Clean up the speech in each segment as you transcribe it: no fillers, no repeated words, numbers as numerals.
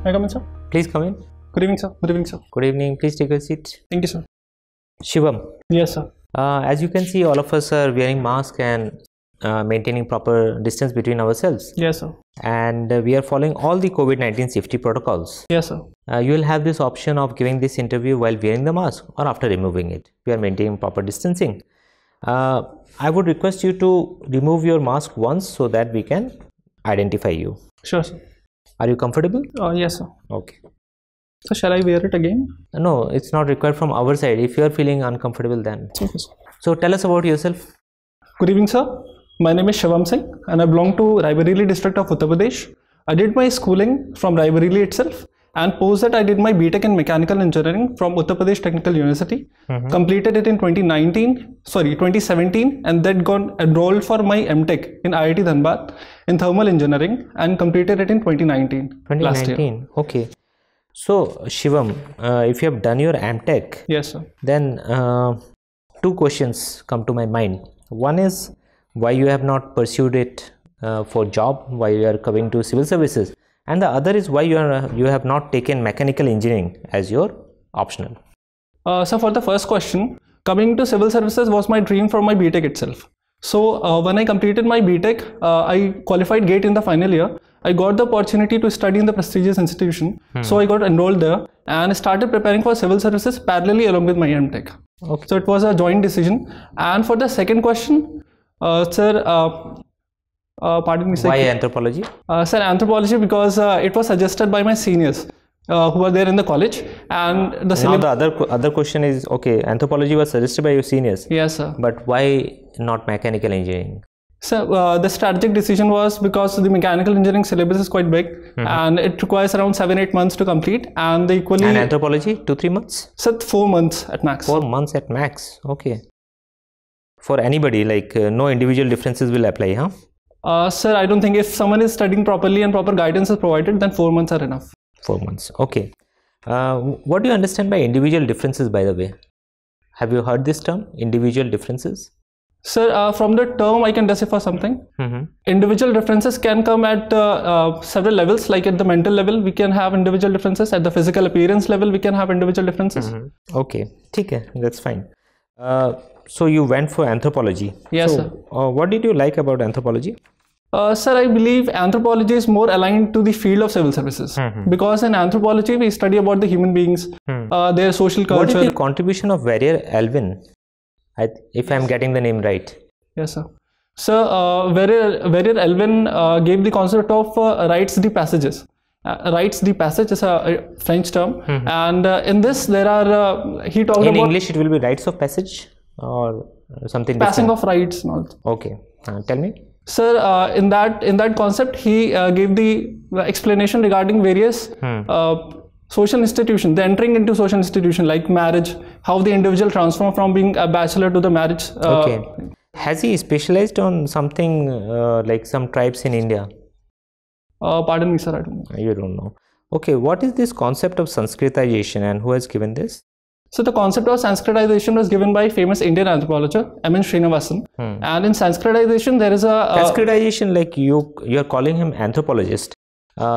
I come in, sir? Please come in. Good evening, sir. Good evening, sir. Good evening. Please take a seat. Thank you, sir. Shivam. Yes, sir. As you can see, all of us are wearing masks and maintaining proper distance between ourselves. Yes, sir. And we are following all the COVID-19 safety protocols. Yes, sir. You will have this option of giving this interview while wearing the mask or after removing it. We are maintaining proper distancing. I would request you to remove your mask once so that we can identify you. Sure, sir. Are you comfortable? Yes, sir. Okay. So shall I wear it again? No, it's not required from our side. If you are feeling uncomfortable, then. Okay, sir. So tell us about yourself. Good evening, sir. My name is Shivam Singh and I belong to Raebareli district of Uttar Pradesh. I did my schooling from Raebareli itself, and post that I did my BTech in Mechanical Engineering from Uttar Pradesh Technical University. Completed it in 2017, and then got enrolled for my MTech in IIT Dhanbad in Thermal Engineering and completed it in 2019. 2019. Okay. So Shivam, if you have done your MTech, yes, sir. Then two questions come to my mind. One is why you have not pursued it for job, why you are coming to civil services, and the other is why you have not taken mechanical engineering as your optional. So for the first question, coming to civil services was my dream from my BTech itself. So when I completed my BTech, I qualified GATE in the final year. I got the opportunity to study in the prestigious institution. So I got enrolled there and started preparing for civil services parallelly along with my MTech. Okay. So it was a joint decision. And for the second question, sir, pardon me, sir. Why anthropology? Sir, anthropology because it was suggested by my seniors who were there in the college, and the other question is, okay, anthropology was suggested by your seniors. Yes, sir. But why not mechanical engineering? So the strategic decision was because the mechanical engineering syllabus is quite big and it requires around 7-8 months to complete, and the And anthropology 2-3 months? So 4 months at max. 4 months at max. Okay. For anybody, like no individual differences will apply, huh? Sir, I don't think if someone is studying properly and proper guidance is provided, then 4 months are enough. 4 months. Okay. What do you understand by individual differences, by the way? Have you heard this term, individual differences? Sir, from the term I can decipher something. Individual differences can come at several levels, like at the mental level we can have individual differences, at the physical appearance level we can have individual differences. Okay, okay, that's fine. So you went for anthropology. Yes, so, sir. What did you like about anthropology? Sir, I believe anthropology is more aligned to the field of civil services because in anthropology we study about the human beings, their social culture. What is the contribution of Verrier Elvin? If I am getting the name right. Yes, sir. So Verrier Elvin gave the concept of rites de passages. Rites de passage is a French term, and in this there are he talked about. In English, it will be rites of passage or something passing different? Of rites. Not. Okay, tell me. Sir, in that concept, he gave the explanation regarding various social institution, the entering into social institution like marriage, how the individual transform from being a bachelor to the marriage. Okay. Has he specialized on something like some tribes in India? Pardon me, sir, I don't know. You don't know. Okay, what is this concept of Sanskritization and who has given this? So the concept of Sanskritization was given by famous Indian anthropologist M.N. Srinivasan. And in Sanskritization there is a... Sanskritization, like you are calling him anthropologist.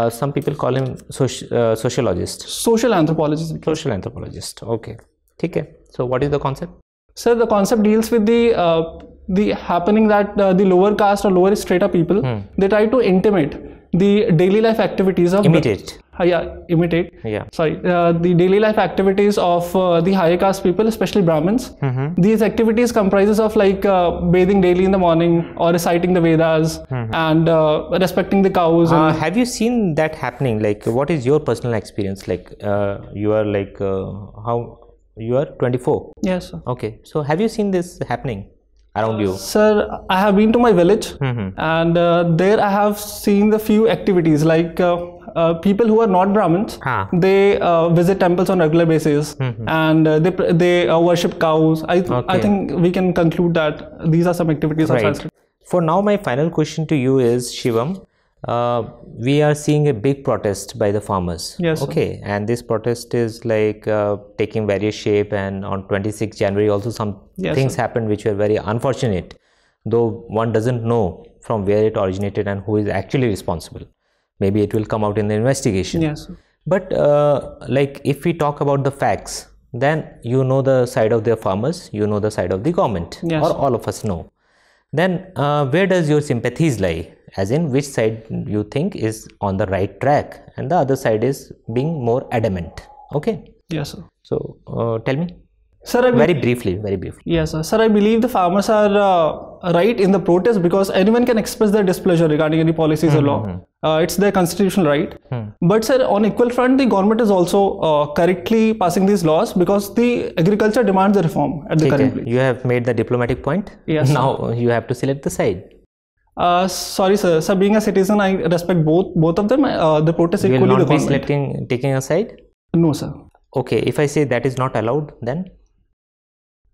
Some people call him sociologist. Social anthropologist. Social anthropologist. Okay. Okay. So what is the concept? So the concept deals with the happening that the lower caste or lower strata people, they try to intimate the daily life activities of... Imitate. Imitate. Yeah. Sorry. The daily life activities of the higher caste people, especially Brahmins. These activities comprises of like bathing daily in the morning or reciting the Vedas and respecting the cows. Have you seen that happening? Like, what is your personal experience? Like, you are like, how you are 24? Yes, sir. Okay. So, have you seen this happening around you? Sir, I have been to my village and there I have seen the few activities like people who are not Brahmins, they visit temples on regular basis and they worship cows. I think we can conclude that these are some activities of Sanskrit. For now, my final question to you is, Shivam, we are seeing a big protest by the farmers. Yes, okay, sir. And this protest is like taking various shape, and on 26th January also some things happened which were very unfortunate, though one doesn't know from where it originated and who is actually responsible. Maybe it will come out in the investigation. Yes, sir. But like if we talk about the facts, then you know the side of the farmers, you know the side of the government, Yes. or all of us know. Then where does your sympathies lie? As in, which side you think is on the right track and the other side is being more adamant? Okay. Yes, sir. So tell me. Sir, Very briefly. Yes, sir. Sir, I believe the farmers are right in the protest because anyone can express their displeasure regarding any policies or law. It's their constitutional right. But sir, on equal front, the government is also correctly passing these laws because the agriculture demands a reform at the current place. You have made the diplomatic point. Yes, sir. Now you have to select the side. Sorry, sir. Sir, being a citizen, I respect both of them. The protest You equally will the not be government. taking a side? No, sir. Okay, if I say that is not allowed, then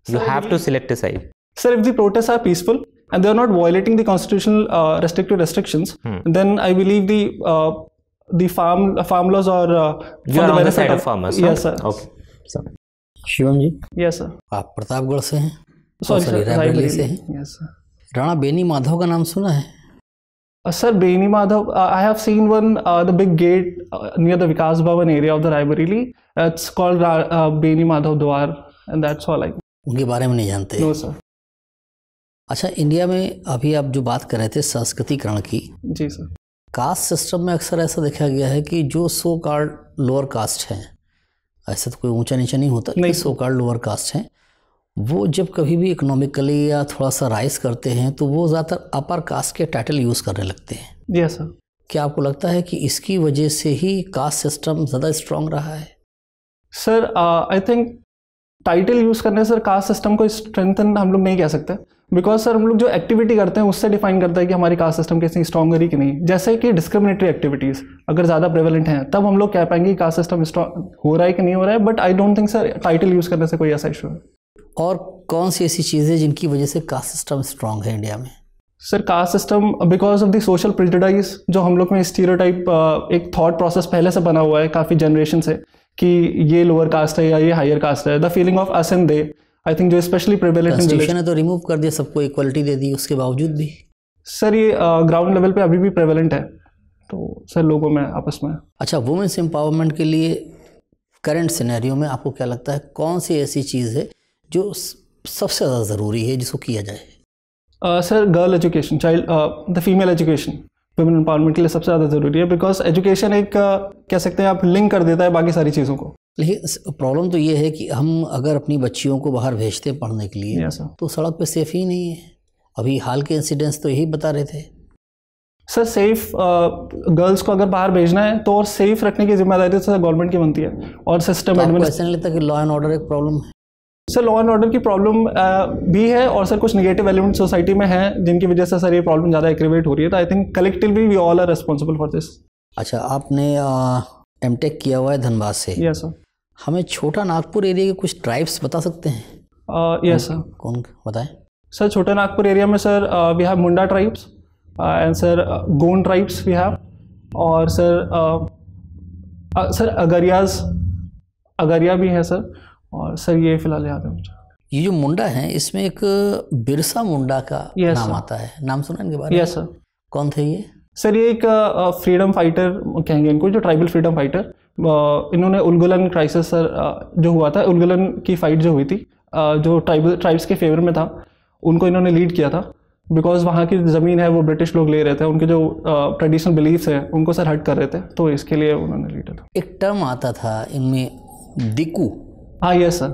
you have to select a side. Sir, if the protests are peaceful and they are not violating the constitutional restrictions, then I believe the farm laws are You are on the side of farmers. Yes, sir. Okay. So, Shivam ji, Yes, sir. आप प्रतापगढ़ से हैं? Sorry, sir. Raebareli से हैं? Yes, sir. Rana Beni Madhav का नाम सुना है? Sir, Beni Madhav, I have seen the big gate near the Vikas Bhavan area of the Raebareli. It's called Beni Madhav Dwar, and that's all I know. उनके बारे में नहीं जानते? No, sir. अच्छा, इंडिया में अभी आप जो बात कर रहे थे संस्कृतिकरण की, जी सर. कास्ट सिस्टम में अक्सर ऐसा देखा गया है कि जो सो कॉल्ड लोअर कास्ट हैं, ऐसा तो कोई ऊंचा नीचा नहीं होता, नहीं. सो कॉल्ड लोअर कास्ट हैं, वो जब कभी भी इकोनॉमिकली या थोड़ा सा राइज करते हैं तो वो ज़्यादातर अपर कास्ट के टाइटल यूज़ करने लगते हैं. Yes, sir. क्या आपको लगता है कि इसकी वजह से ही कास्ट सिस्टम ज़्यादा स्ट्रांग रहा है? Sir, I think title use करने से कास्ट सिस्टम को स्ट्रेंथन हम लोग नहीं कह सकते बिकॉज सर हम लोग जो एक्टिविटी करते हैं उससे डिफाइन करता है कि हमारी कास्ट सिस्टम कैसी स्ट्रॉन्ग है कि नहीं. जैसे कि डिस्क्रिमिनेटरी एक्टिविटीज़ अगर ज़्यादा प्रेवलेंट हैं तब हम लोग कह पाएंगे कि कास्ट सिस्टम स्ट्रॉन्ग हो रहा है कि नहीं हो रहा है. But I don't think sir title use करने से कोई ऐसा इशू है. और कौन सी ऐसी चीज़ें जिनकी वजह से कास्ट सिस्टम स्ट्रांग है इंडिया में? Sir caste system because of the social prejudice जो हम लोग में स्टीरियोटाइप एक थॉट प्रोसेस पहले से बना हुआ है काफ़ी जनरेशन से कि ये लोअर कास्ट है या ये हायर कास्ट है. The feeling of us and they I think जो स्पेशली प्रिवेलेंट इन कॉन्स्टिट्यूशन ने तो रिमूव कर दिया, सबको इक्वलिटी दे दी, उसके बावजूद भी सर ये ग्राउंड लेवल पे अभी भी प्रेवेलेंट है तो सर लोगों में आपस में. अच्छा, वुमेन्स एम्पावरमेंट के लिए करंट सिनेरियो में आपको क्या लगता है कौन सी ऐसी चीज़ है जो सबसे ज़्यादा ज़रूरी है जिसको किया जाए? Sir girl education, child the female education women empowerment के लिए सबसे ज़्यादा ज़रूरी है बिकॉज एजुकेशन एक कह सकते हैं आप लिंक कर देता है बाकी सारी चीज़ों को. लेकिन प्रॉब्लम तो ये है कि हम अगर अपनी बच्चियों को बाहर भेजते हैं पढ़ने के लिए Yes, sir. तो सड़क पे सेफ ही नहीं है. अभी हाल के इंसिडेंट्स तो यही बता रहे थे. सर सेफ गर्ल्स को अगर बाहर भेजना है तो और सेफ रखने की जिम्मेदारी तो सर गवर्नमेंट की बनती है और सिस्टम तो आपको एडमिनिस्ट्रेशन. ऐसा नहीं लगता कि लॉ एंड ऑर्डर एक प्रॉब्लम है? सर लॉ एंड ऑर्डर की प्रॉब्लम भी है और सर कुछ निगेटिव एलिमेंट सोसाइटी में हैं जिनकी वजह से सर ये प्रॉब्लम ज़्यादा एक्टिवेट हो रही है. तो I think collectively we all are responsible for this. अच्छा, आपने एमटेक किया हुआ है धनबाद से. Yes sir. हमें छोटा नागपुर एरिया के कुछ ट्राइब्स बता सकते हैं? Yes sir. कौन बताएं? सर छोटा नागपुर एरिया में sir we have Munda tribes and sir Gond tribes we have और सर अगरिया भी है सर और सर ये फिलहाल याद है मुझे. ये जो मुंडा है इसमें एक बिरसा मुंडा का Yes, नाम sir. आता है, नाम सुना इनके बारे में? Yes sir. कौन थे ये? सर ये एक फ्रीडम फाइटर कहेंगे इनको, जो ट्राइबल फ्रीडम फाइटर. इन्होंने उलगुलन क्राइसिस सर जो हुआ था, उलगुलन की फाइट जो हुई थी जो ट्राइब्स के फेवर में था, उनको इन्होंने लीड किया था बिकॉज वहाँ की ज़मीन है वो ब्रिटिश लोग ले रहे थे, उनके जो ट्रेडिशनल बिलीफ्स हैं उनको सर हट कर रहे थे, तो इसके लिए उन्होंने लीड था. एक टर्म आता था इनमें दिकू. हाँ यस सर.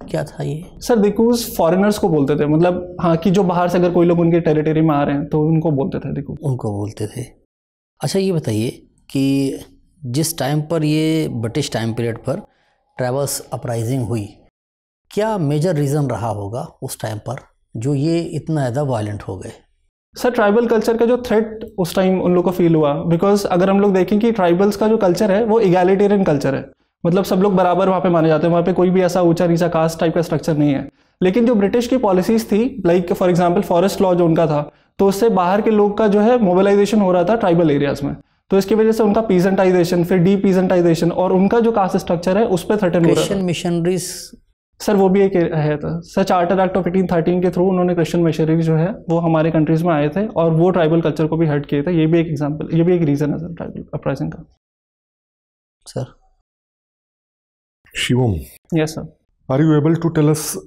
क्या था ये? सर दिकूज फॉरेनर्स को बोलते थे, मतलब हाँ कि जो बाहर से अगर कोई लोग उनके टेरिटरी में आ रहे हैं तो उनको बोलते थे दिकू. उनको बोलते थे. अच्छा, ये बताइए कि जिस टाइम पर ये ब्रिटिश टाइम पीरियड पर ट्राइबल्स अपराइजिंग हुई, क्या मेजर रीज़न रहा होगा उस टाइम पर जो ये इतना ज़्यादा वायलेंट हो गए? सर ट्राइबल कल्चर का जो थ्रेट उस टाइम उन लोग को फील हुआ बिकॉज अगर हम लोग देखें कि ट्राइबल्स का जो कल्चर है वो इगैलिटेरियन कल्चर है, मतलब सब लोग बराबर वहाँ पे माने जाते हैं, वहाँ पे कोई भी ऐसा ऊंचा नीचा कास्ट टाइप का स्ट्रक्चर नहीं है. लेकिन जो ब्रिटिश की पॉलिसीज थी like for example forest law जो उनका था, तो उससे बाहर के लोग का जो है मोबिलाइजेशन हो रहा था ट्राइबल एरियाज में, तो इसकी वजह से उनका पीजेंटाइजेशन फिर डी पीजेंटाइजेशन और उनका जो कास्ट स्ट्रक्चर है उस पर थ्रेटन हो रहा क्रिश्चियन था. मिशनरीज सर वो भी एक है था सर, चार्टर एक्ट ऑफ 1813 के थ्रू उन्होंने क्रिश्चियन मिशनरी जो है वो हमारे कंट्रीज में आए थे और वो ट्राइबल कल्चर को भी हर्ट किए थे. ये भी एक एग्जांपल, ये भी एक रीजन है सर ट्राइबल अपराइजिंग का. Sir Shivam, Yes, sir. are you able to tell us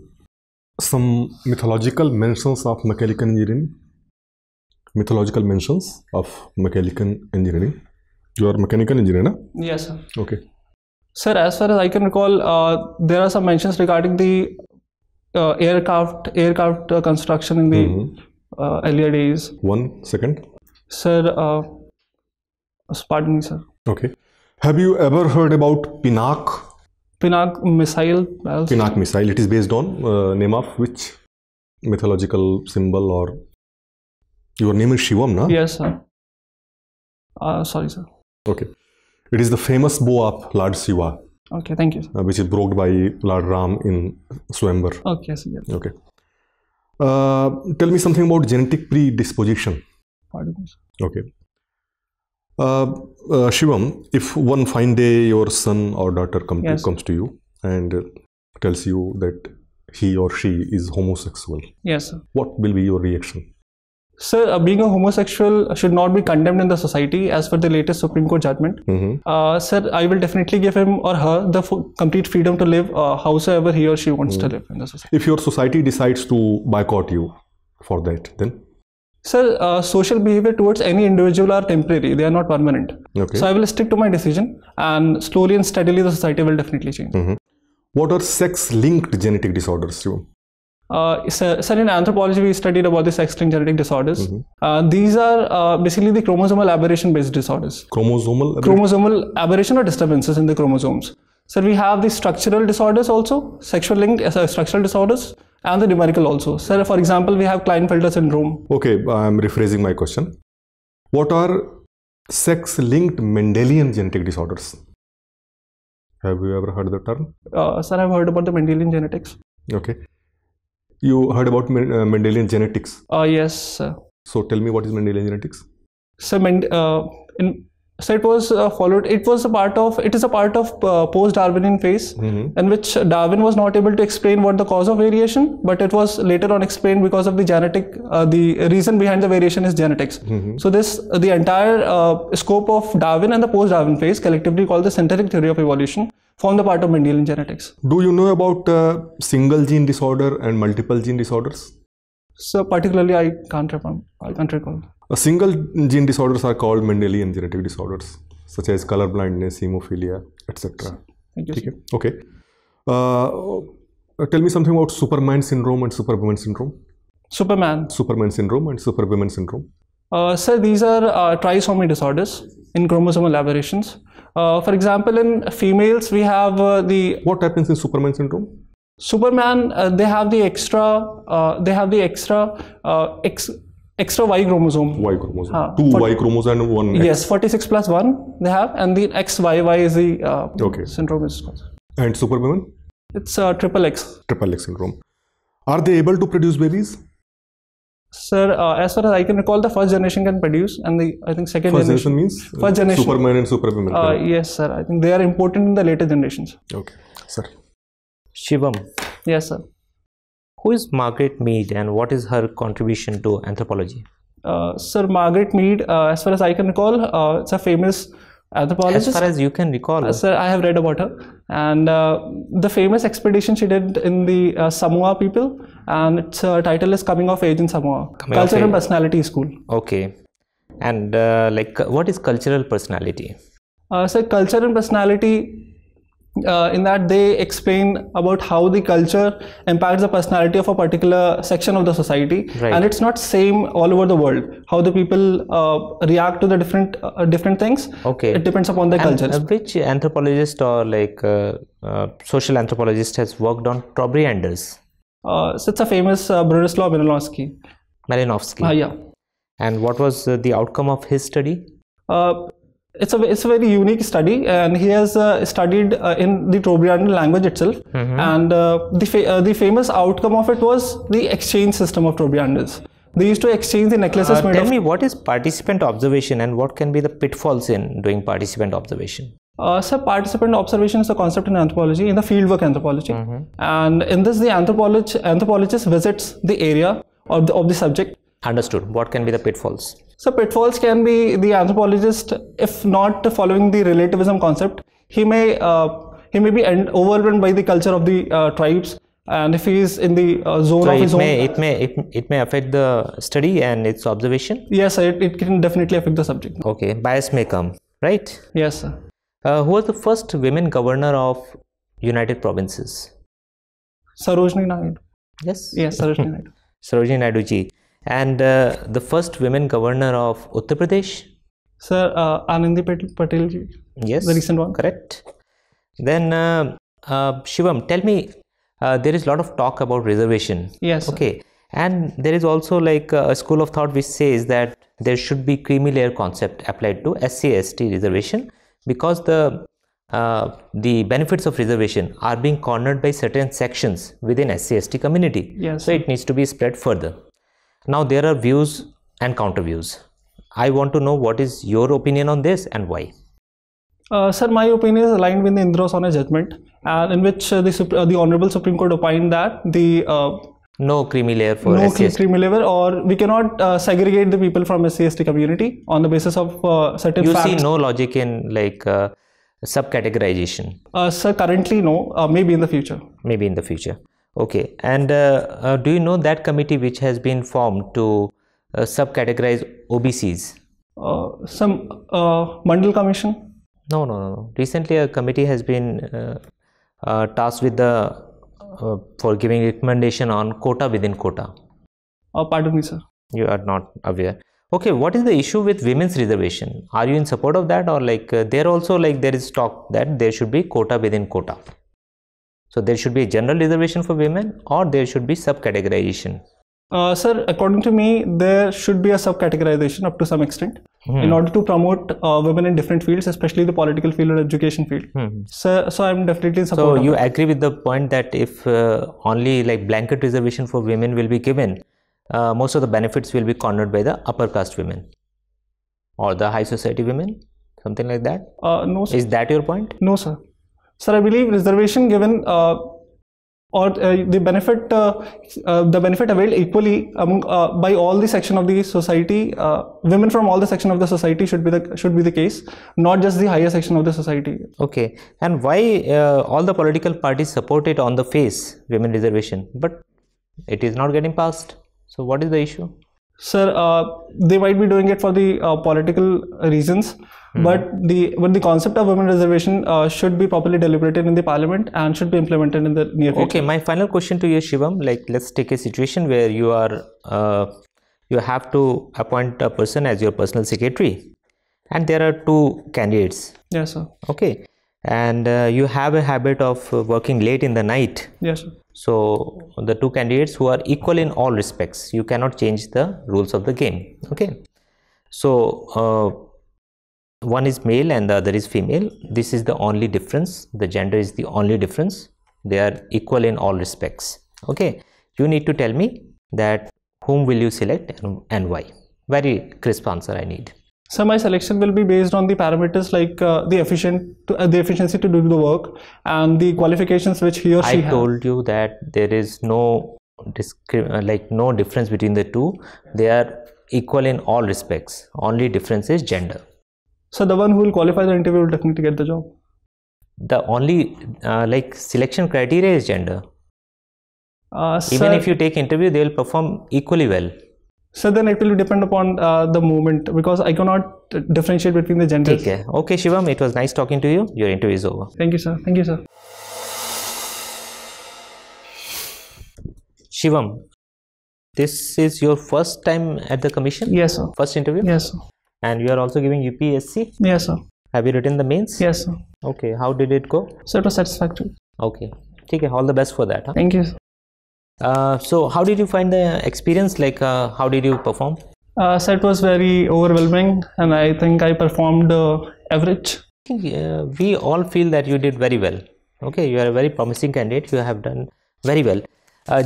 some mythological mentions of mechanical engineering? Mythological mentions of mechanical engineering. You are mechanical engineer, na? Yes, sir. Okay. Sir, as far as I can recall, there are some mentions regarding the aircraft construction in the earlier days. 1 second. Sir, pardon me, sir. Okay. Have you ever heard about Pinak? Pinak missile. Pinak missile. It is based on name of which mythological symbol, or your name is Shivam, na? Yes, sir. Sorry, sir. Okay. It is the famous bow of Lord Shiva, Okay, thank you, sir. which is brought by Lord Ram in Swayamvar. Okay, sir. Yes. Okay. Tell me something about genetic predisposition. Pardon me, sir. Okay. Shivam, if one fine day your son or daughter comes to you and tells you that he or she is homosexual, Yes, sir. what will be your reaction? Sir, being a homosexual should not be condemned in the society as per the latest Supreme Court judgment. Sir, I will definitely give him or her the complete freedom to live howsoever he or she wants to live in the society. If your society decides to boycott you for that, then? Sir, social behavior towards any individual are temporary, they are not permanent. Okay. So I will stick to my decision, and slowly and steadily the society will definitely change. What are sex-linked genetic disorders, Shivam? Sir, in anthropology, we studied about the sex-linked genetic disorders. These are basically the chromosomal aberration-based disorders. Chromosomal aberration or disturbances in the chromosomes. Sir, we have the structural disorders also, sexual-linked structural disorders, and the numerical also. Sir, for example, we have Klinefelter syndrome. Okay, I am rephrasing my question. What are sex-linked Mendelian genetic disorders? Have you ever heard the term? Sir, I've heard about the Mendelian genetics. Okay. You heard about Mendelian genetics? Yes, sir. So tell me, what is Mendelian genetics? So, so it was followed. It is a part of post-Darwinian phase, in which Darwin was not able to explain what the cause of variation, but it was later on explained because of the genetic. The reason behind the variation is genetics. So the entire scope of Darwin and the post-Darwin phase, collectively called the synthetic theory of evolution, form the part of Mendelian genetics. Do you know about single gene disorder and multiple gene disorders? So particularly, I can't recall. A single gene disorders are called Mendelian genetic disorders, such as color blindness, hemophilia, etc. Thank you. Okay. Okay. Tell me something about Superman syndrome and superwoman syndrome. Superman syndrome and superwoman syndrome. Sir, these are trisomy disorders in chromosomal aberrations. For example, in females, we have What happens in Superman syndrome? Superman, they have the extra Y chromosome. Y chromosome. Two Y chromosomes and one X. Yes, 46 plus 1 they have, and the XYY is the syndrome is called. And superwoman? It's triple X. Triple X syndrome. Are they able to produce babies? Sir, as far as I can recall, the first generation can produce, and I think second first generation means first generation. Superman and superwoman. Yes, sir. I think they are important in the later generations. Okay, sir. Shivam. Yes, sir. Who is Margaret Mead and what is her contribution to anthropology? Sir, Margaret Mead, as far as I can recall, it's a famous anthropologist. As far as you can recall. Sir, I have read about her. And the famous expedition she did in the Samoa people, and its title is Coming of Age in Samoa. Culture and Personality School. Okay. And what is cultural personality? Sir, culture and personality, in that they explain about how the culture impacts the personality of a particular section of the society, and it's not same all over the world. How the people react to the different things. Okay, it depends upon the cultures. Which anthropologist or social anthropologist has worked on Trobrianders? So it's a famous Bronislaw Malinowski. Yeah. And what was the outcome of his study? It's a very unique study, and he has studied in the Trobriand language itself, and the famous outcome of it was the exchange system of Trobrianders. They used to exchange the necklaces made of... Tell me, what is participant observation and what can be the pitfalls in doing participant observation? So participant observation is a concept in anthropology, in the fieldwork anthropology, and in this the anthropologist visits the area of the subject. Understood. What can be the pitfalls? So pitfalls can be the anthropologist, if not following the relativism concept, he may he may be overwhelmed by the culture of the tribes, and if he is in the zone So of his own. it may affect the study and its observation. Yes, sir, it can definitely affect the subject. Okay, bias may come, right? Yes, sir. Who was the first women governor of United Provinces? Sarojini Naidu. Yes. Yes, Sarojini Naidu. Sarojini Naidu ji. And the first women governor of Uttar Pradesh? Sir, Anandi Patel ji. Yes. The recent one. Correct. Then Shivam, tell me, there is a lot of talk about reservation. Yes, sir. Okay. And there is also like a school of thought which says that there should be creamy layer concept applied to SC/ST reservation, because the benefits of reservation are being cornered by certain sections within SC/ST community. Yes. So it needs to be spread further. Now there are views and counter views. I want to know what is your opinion on this and why. Sir, my opinion is aligned with the Indra Sawhney judgment, in which the Honorable Supreme Court opined that the no creamy layer for no SC/ST. creamy level, or we cannot segregate the people from SC/ST community on the basis of certain You facts. see no logic in like subcategorization. Sir, currently no, maybe in the future. Maybe in the future. Okay. And do you know that committee which has been formed to subcategorize OBCs? Some Mandal Commission. No. Recently a committee has been tasked with the for giving recommendation on quota within quota. Pardon me, sir. You are not aware. Okay, what is the issue with women's reservation? Are you in support of that, or like there also like there is talk that there should be quota within quota? So there should be a general reservation for women, or there should be subcategorization? Sir, according to me, there should be a subcategorization up to some extent in order to promote women in different fields, especially the political field or education field. So I'm definitely in support. So of you that. agree with the point that if only like blanket reservation for women will be given, most of the benefits will be cornered by the upper caste women or the high society women, something like that? No, sir. Is that your point? No, sir. Sir, I believe reservation given or the benefit availed equally among by all the section of the society. Women from all the section of the society should be the case, not just the higher section of the society. Okay. And why all the political parties support it on the face, women reservation, but it is not getting passed? So what is the issue? Sir, they might be doing it for the political reasons, but the concept of women reservation should be properly deliberated in the parliament and should be implemented in the near future. Okay, my final question to you, Shivam, like let's take a situation where you are you have to appoint a person as your personal secretary, and there are two candidates. Yes, sir. Okay, and you have a habit of working late in the night. Yes, sir. So the two candidates who are equal in all respects, you cannot change the rules of the game. Okay, so one is male and the other is female. This is the only difference. The gender is the only difference. They are equal in all respects. Okay, you need to tell me that whom will you select and why. Very crisp answer I need. So my selection will be based on the parameters like the efficiency to do the work and the qualifications which he or she I has. told you that there is no no difference between the two. They are equal in all respects. Only difference is gender. So the one who will qualify the interview will definitely get the job. The only selection criteria is gender. Even Sir, if you take interview, they will perform equally well. so then it will depend upon the movement, because I cannot differentiate between the genders. Okay. Okay, Shivam, it was nice talking to you. Your interview is over. Thank you, sir. Thank you, sir. Shivam, this is your first time at the commission? Yes, sir. First interview? Yes, sir. And you are also giving UPSC? Yes, sir. Have you written the mains? Yes, sir. Okay. How did it go? So it was satisfactory. Okay. Okay. All the best for that. Huh? Thank you, sir. So how did you find the experience? Like how did you perform? So it was very overwhelming, and I think I performed average. I think we all feel that you did very well. Okay, you are a very promising candidate. You have done very well.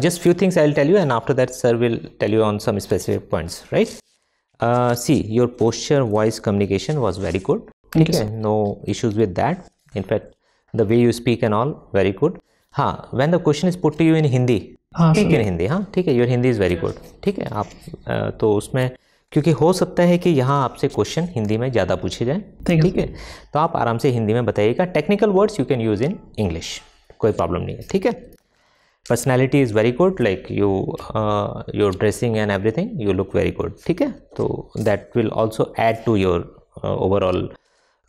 Just few things I'll tell you, and after that sir will tell you on some specific points, right? See, your posture, voice, communication was very good. Thank you, Okay, sir. no issues with that. In fact, the way you speak and all, very good. हाँ, when the question is put to you in Hindi, हाँ, speak sir. in Hindi, हाँ, ठीक है, your Hindi is very good. ठीक है, आप तो उसमें क्योंकि हो सकता है कि यहाँ आपसे क्वेश्चन हिंदी में ज़्यादा पूछे जाएं, ठीक है। तो आप आराम से हिंदी में बताइएगा, technical words you can use in English, कोई प्रॉब्लम नहीं है, ठीक है। Personality is very good, like your dressing and everything, you look very good, ठीक है। तो that will also add to your overall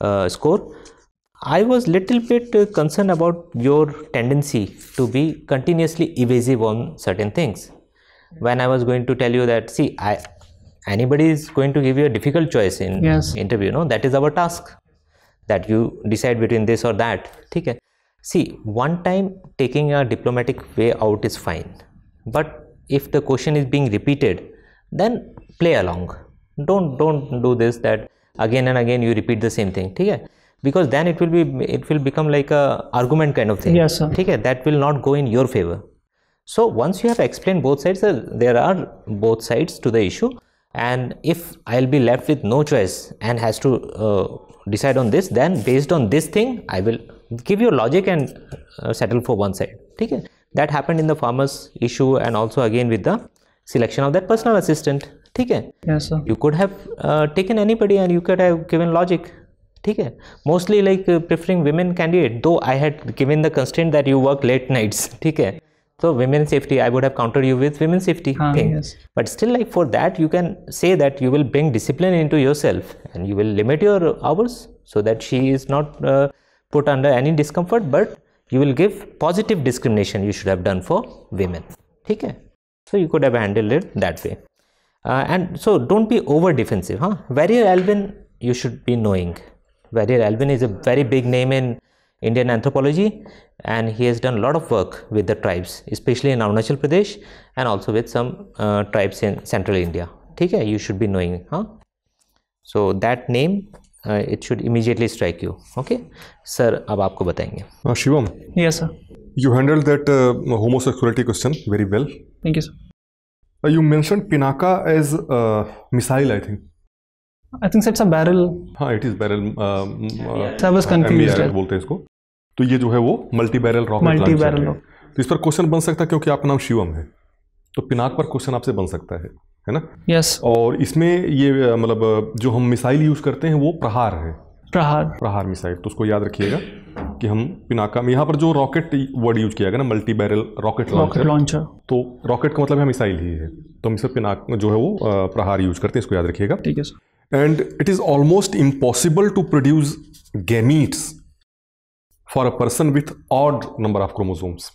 score. I was little bit concerned about your tendency to be continuously evasive on certain things. When I was going to tell you that, see, anybody is going to give you a difficult choice in interview, no? That is our task, that you decide between this or that. ठीक है. See, one time taking a diplomatic way out is fine, but if the question is being repeated, then play along. Don't do this that again and again you repeat the same thing. ठीक है. Because then it will become like a argument kind of thing. Yes, sir. ठीक है, that will not go in your favor. So once you have explained both sides, there are both sides to the issue, and if I'll be left with no choice and has to decide on this, then based on this thing I will give you logic and settle for one side. ठीक है, that happened in the farmers issue and also again with the selection of that personal assistant. ठीक है. Yes, sir. You could have taken anybody and you could have given logic. ठीक है, mostly like preferring women candidate, though I had given the constraint that you work late nights. ठीक है, तो women safety I would have countered you with women safety thing, but still like for that you can say that you will bring discipline into yourself and you will limit your hours so that she is not put under any discomfort, but you will give positive discrimination you should have done for women. ठीक है, so you could have handled it that way. And so don't be over defensive. Warrior Alvin you should be knowing. Warrior Alvin is a very big name in Indian anthropology, and he has done a lot of work with the tribes, especially in Arunachal Pradesh and also with some tribes in central India. ठीक है, you should be knowing. So that name it should immediately strike you. Okay, sir, अब आपको बताएंगे. Shivam. Yes, sir. You handled that homosexuality question very well. Thank you, sir. You mentioned Pinaka as missile, I think. I think it's a barrel. हाँ, it is barrel. I was confused. बोलते हैं इसको. तो ये जो है वो multi barrel rocket launcher है. Multi barrel. तो इस पर क्वेश्चन बन सकता है क्योंकि आपका नाम शिवम है, तो पिनाक पर क्वेश्चन आपसे बन सकता है ना? यस. और इसमें ये मतलब जो हम मिसाइल यूज करते हैं वो प्रहार है. प्रहार मिसाइल, तो उसको याद रखिएगा कि हम पिनाका में यहाँ पर जो रॉकेट वर्ड यूज किया गया ना, मल्टी बैरल रॉकेट लॉन्चर, तो रॉकेट का मतलब है मिसाइल ही है, तो हम इसे पिनाक जो है वो प्रहार यूज करते हैं, इसको याद रखिएगा. ठीक है sir. And it is almost impossible to produce gametes for a person with odd number of chromosomes.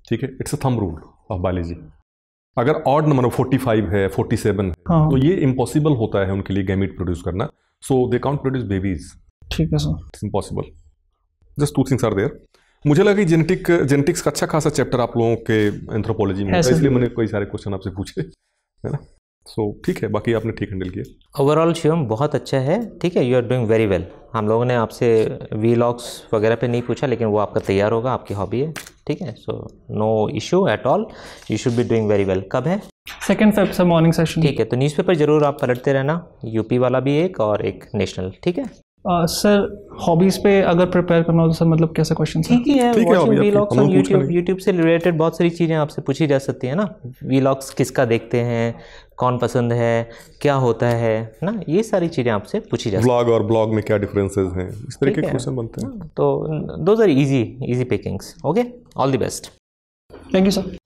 ठीक है, it's a thumb rule of biology. अगर ऑड नंबर 45 है, 47 है, तो ये इम्पॉसिबल होता है उनके लिए गैमीट प्रोड्यूस करना. So they can't produce babies. ठीक है sir. It's impossible. Just 2 things are there. मुझे लगा कि जेनेटिक्स का अच्छा खासा चैप्टर आप लोगों के एंथ्रोपोलॉजी में, इसलिए मैंने कई सारे क्वेश्चन आपसे पूछे, है ना? सो ठीक है, बाकी आपने ठीक हैंडल किया. ओवरऑल शिवम बहुत अच्छा है. ठीक है, you are doing very well. हम लोगों ने आपसे वीलॉग्स वगैरह पे नहीं पूछा, लेकिन वो आपका तैयार होगा, आपकी हॉबी है. ठीक है, so no issue at all, you should be doing very well. कब है? 2 Feb से मॉर्निंग सेशन. ठीक है, तो न्यूज़पेपर जरूर आप पलटते रहना, यूपी वाला भी एक और एक नेशनल. ठीक है सर. हॉबीज पे अगर प्रिपेयर करना हो तो सर मतलब कैसे क्वेश्चन? ठीक ही है, वाचिंग वीलॉग्स ऑन यूट्यूब से रिलेटेड बहुत सारी चीज़ें आपसे पूछी जा सकती है ना. वीलॉग्स किसका देखते हैं, कौन पसंद है, क्या होता है ना, ये सारी चीज़ें आपसे पूछी जा सकती है. व्लॉग और ब्लॉग में क्या डिफरेंसेस हैं, इस तरह के क्वेश्चन बनते हैं. तो those are easy pickings. Okay, all the best. Thank you sir.